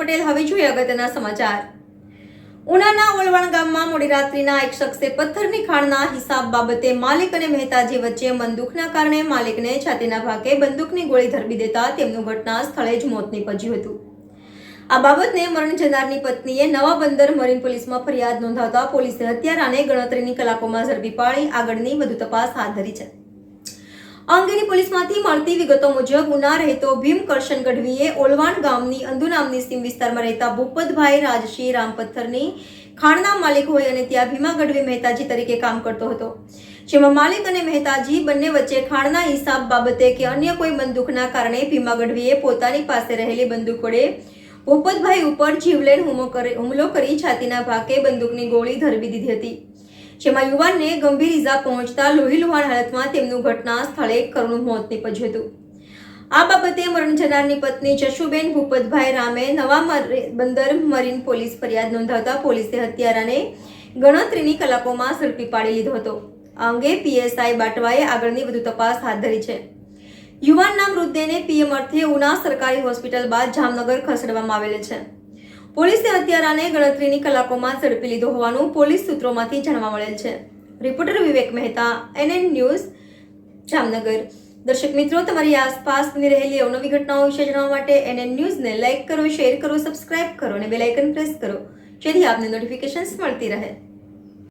પટેલ। હવે જોઈએ અગત્યના સમાચાર। ઉનાના ઓલવાણ ગામમાં મોડી રાત્રિના એક શખ્સે પથ્થરની ખાણના હિસાબ બાબતે માલિક અને મહેતાજી વચ્ચે મનદુખના કારણે માલિકને છાતીના ભાગે બંદૂકની ગોળી ધરબી દેતા તેમનું ઘટના સ્થળે જ મોત નીપજ્યું હતું। આ બાબતને મરણ જનારની પત્નીએ નવા બંદર મરીન પોલીસમાં ફરિયાદ નોંધાવતા પોલીસે હત્યારાને ગણતરીની કલાકોમાં ઝડપી પાડી આગળની વધુ તપાસ હાથ ધરી છે। અંગેની પોલીસમાંથી મળતી વિગતો મુજબ ઉના રહેતો ભીમ કરશન ગઢવીએ ઓલવાણ ગામની અંદુ નામની સીમ વિસ્તારમાં રહેતા ભૂપતભાઈ રાજસિંહ રામપથ્થરની ખાણના માલિક હોય અને ત્યાં ભીમા ગઢવી મહેતાજી તરીકે કામ કરતો હતો, જેમાં માલિક અને મહેતાજી બંને વચ્ચે ખાણના હિસાબ બાબતે કે અન્ય કોઈ બંદૂકના કારણે ભીમા ગઢવીએ પોતાની પાસે રહેલી બંદૂક વડે ભૂપતભાઈ ઉપર જીવલેણ હુમલો કરી છાતીના ભાગે બંદૂકની ગોળી ધરબી દીધી હતી, જેમાં યુવાનને ગંભીર ઈજા પહોંચતા લોહીલુહાણ હાલતમાં તેમનું ઘટના સ્થળે કરુણ મોત નીપજ્યું હતું। આ બાબતે મરણ જનારની પત્ની જશુબેન ભૂપતભાઈ રામે નવા બંદર મરીન પોલીસ ફરિયાદ નોંધાવતા પોલીસે હત્યારાને ગણતરીની કલાકોમાં ઝડપી પાડી લીધો હતો। આ અંગે પીએસઆઈ બાટવાએ આગળની વધુ તપાસ હાથ ધરી છે। યુવાનના મૃતદેહને પીએમ અર્થે ઉના સરકારી હોસ્પિટલ બાદ જામનગર ખસેડવામાં આવેલ છે। પોલીસે હત્યારાને ગણતરીની કલાકોમાં ઝડપી લીધો હોવાનું પોલીસ સૂત્રોમાંથી જાણવા મળેલ છે। રિપોર્ટર વિવેક મહેતા, NN ન્યૂઝ, જામનગર। દર્શક મિત્રો, તમારી આસપાસ બની રહેલી અવનવી ઘટનાઓ વિશે જાણવા માટે NN ન્યૂઝને લાઇક કરો, શેર કરો, સબસ્ક્રાઇબ કરો અને બેલ આઇકન પ્રેસ કરો, જેથી આપને નોટિફિકેશન્સ મળતી રહે।